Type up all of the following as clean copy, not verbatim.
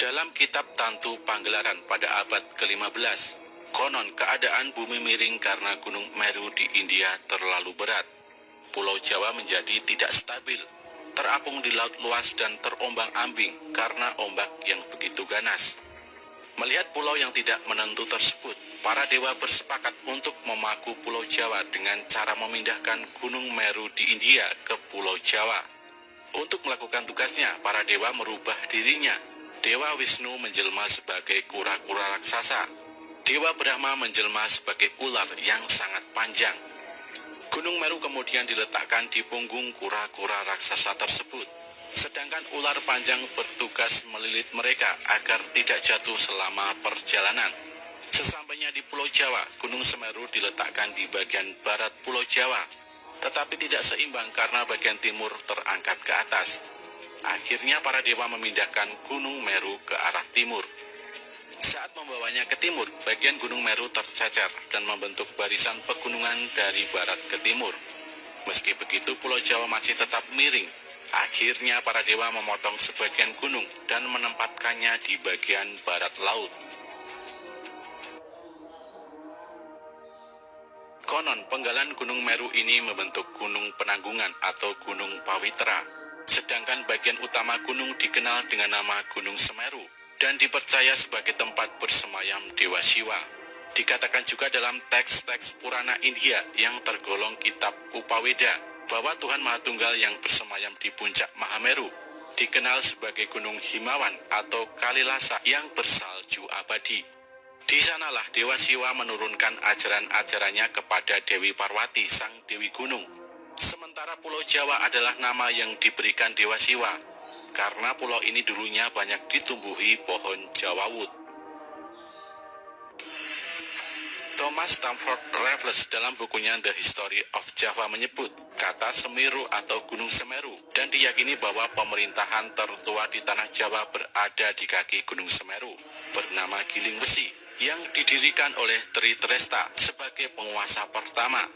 Dalam kitab Tantu Panggelaran pada abad ke-15, konon keadaan bumi miring karena Gunung Meru di India terlalu berat. Pulau Jawa menjadi tidak stabil, terapung di laut luas dan terombang-ambing karena ombak yang begitu ganas. Melihat pulau yang tidak menentu tersebut, para dewa bersepakat untuk memaku Pulau Jawa dengan cara memindahkan Gunung Meru di India ke Pulau Jawa. Untuk melakukan tugasnya, para dewa merubah dirinya. Dewa Wisnu menjelma sebagai kura-kura raksasa. Dewa Brahma menjelma sebagai ular yang sangat panjang. Gunung Meru kemudian diletakkan di punggung kura-kura raksasa tersebut. Sedangkan ular panjang bertugas melilit mereka agar tidak jatuh selama perjalanan. Sesampainya di Pulau Jawa, Gunung Semeru diletakkan di bagian barat Pulau Jawa, tetapi tidak seimbang karena bagian timur terangkat ke atas. Akhirnya para dewa memindahkan Gunung Meru ke arah timur. Saat membawanya ke timur, bagian Gunung Meru tercacar dan membentuk barisan pegunungan dari barat ke timur. Meski begitu, Pulau Jawa masih tetap miring. Akhirnya para dewa memotong sebagian gunung dan menempatkannya di bagian barat laut. Konon penggalan Gunung Meru ini membentuk Gunung Penanggungan atau Gunung Pawitra. Sedangkan bagian utama gunung dikenal dengan nama Gunung Semeru dan dipercaya sebagai tempat bersemayam Dewa Siwa. Dikatakan juga dalam teks-teks Purana India yang tergolong kitab Upaweda bahwa Tuhan Mahatunggal yang bersemayam di puncak Mahameru dikenal sebagai Gunung Himawan atau Kalilasa yang bersalju abadi. Di sanalah Dewa Siwa menurunkan ajaran-ajarannya kepada Dewi Parwati, sang Dewi Gunung. Sementara Pulau Jawa adalah nama yang diberikan Dewa Siwa, karena pulau ini dulunya banyak ditumbuhi pohon jawawut. Thomas Stamford Raffles dalam bukunya The History of Java menyebut kata Semeru atau Gunung Semeru dan diyakini bahwa pemerintahan tertua di tanah Jawa berada di kaki Gunung Semeru bernama Giling Wesi yang didirikan oleh Tri Tresta sebagai penguasa pertama.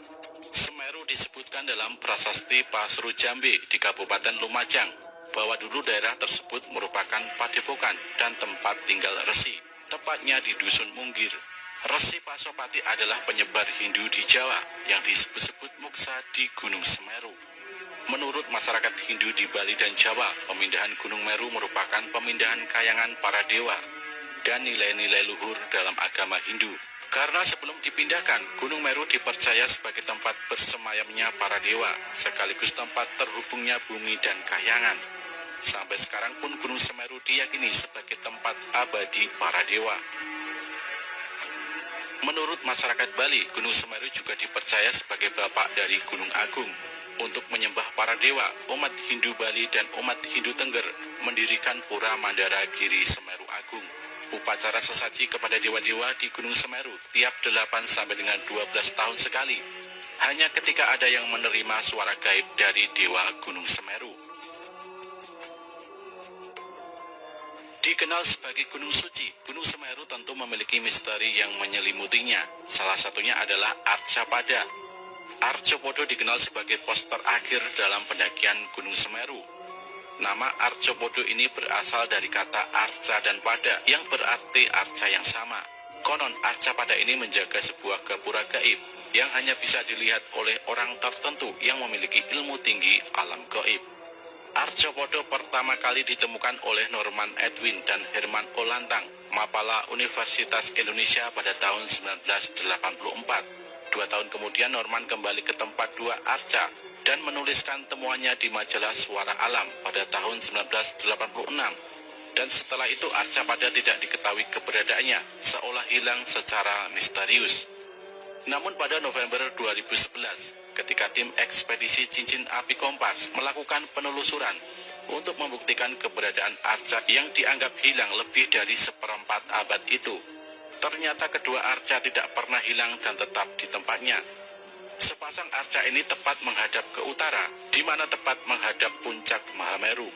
Semeru disebutkan dalam prasasti Pasru Jambe di Kabupaten Lumajang bahwa dulu daerah tersebut merupakan padepokan dan tempat tinggal resi, tepatnya di Dusun Munggir. Resi Pasopati adalah penyebar Hindu di Jawa yang disebut-sebut Muksa di Gunung Semeru. Menurut masyarakat Hindu di Bali dan Jawa, pemindahan Gunung Meru merupakan pemindahan kayangan para dewa dan nilai-nilai luhur dalam agama Hindu. Karena sebelum dipindahkan, Gunung Meru dipercaya sebagai tempat bersemayamnya para dewa, sekaligus tempat terhubungnya bumi dan kayangan. Sampai sekarang pun Gunung Semeru diyakini sebagai tempat abadi para dewa. Menurut masyarakat Bali, Gunung Semeru juga dipercaya sebagai bapak dari Gunung Agung. Untuk menyembah para dewa, umat Hindu Bali dan umat Hindu Tengger mendirikan Pura Mandara Giri Semeru Agung. Upacara sesaji kepada dewa-dewa di Gunung Semeru tiap 8 sampai dengan 12 tahun sekali. Hanya ketika ada yang menerima suara gaib dari dewa Gunung Semeru. Dikenal sebagai Gunung Suci, Gunung Semeru tentu memiliki misteri yang menyelimutinya. Salah satunya adalah Arcapada. Arcopodo dikenal sebagai pos terakhir dalam pendakian Gunung Semeru. Nama Arcopodo ini berasal dari kata arca dan pada yang berarti arca yang sama. Konon Arcapada ini menjaga sebuah gapura gaib yang hanya bisa dilihat oleh orang tertentu yang memiliki ilmu tinggi alam gaib. Arcopodo pertama kali ditemukan oleh Norman Edwin dan Herman Olantang, Mapala Universitas Indonesia pada tahun 1984. 2 tahun kemudian Norman kembali ke tempat dua arca dan menuliskan temuannya di majalah Suara Alam pada tahun 1986. Dan setelah itu Arcapada tidak diketahui keberadaannya, seolah hilang secara misterius. Namun pada November 2011, ketika tim ekspedisi Cincin Api Kompas melakukan penelusuran untuk membuktikan keberadaan arca yang dianggap hilang lebih dari seperempat abad itu, ternyata kedua arca tidak pernah hilang dan tetap di tempatnya. Sepasang arca ini tepat menghadap ke utara, di mana tepat menghadap puncak Mahameru.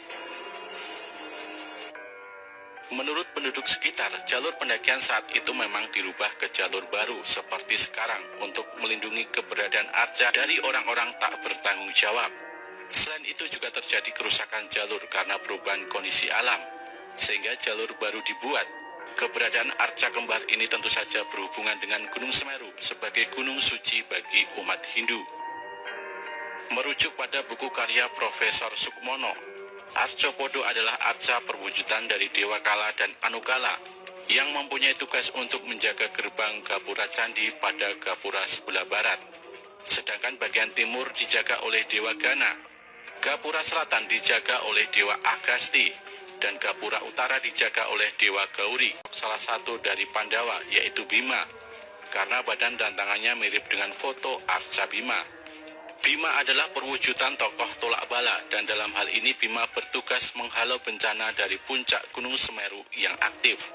Menurut penduduk sekitar, jalur pendakian saat itu memang dirubah ke jalur baru seperti sekarang untuk melindungi keberadaan arca dari orang-orang tak bertanggung jawab. Selain itu juga terjadi kerusakan jalur karena perubahan kondisi alam. sehingga jalur baru dibuat. Keberadaan arca kembar ini tentu saja berhubungan dengan Gunung Semeru sebagai gunung suci bagi umat Hindu. Merujuk pada buku karya Profesor Sukmono, Arcopodo adalah arca perwujudan dari Dewa Kala dan Anukala yang mempunyai tugas untuk menjaga gerbang Gapura Candi pada Gapura sebelah barat. Sedangkan bagian timur dijaga oleh Dewa Gana, Gapura selatan dijaga oleh Dewa Agasti, dan Gapura utara dijaga oleh Dewa Gauri, salah satu dari Pandawa yaitu Bima, karena badan dan tangannya mirip dengan foto arca Bima. Bima adalah perwujudan tokoh tolak bala, dan dalam hal ini Bima bertugas menghalau bencana dari puncak Gunung Semeru yang aktif.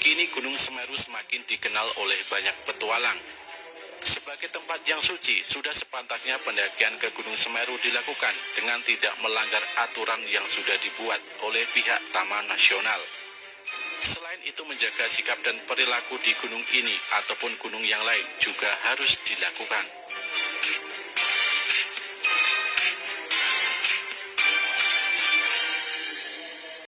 Kini Gunung Semeru semakin dikenal oleh banyak petualang. Sebagai tempat yang suci, sudah sepantasnya pendakian ke Gunung Semeru dilakukan dengan tidak melanggar aturan yang sudah dibuat oleh pihak Taman Nasional. Selain itu, menjaga sikap dan perilaku di gunung ini ataupun gunung yang lain juga harus dilakukan.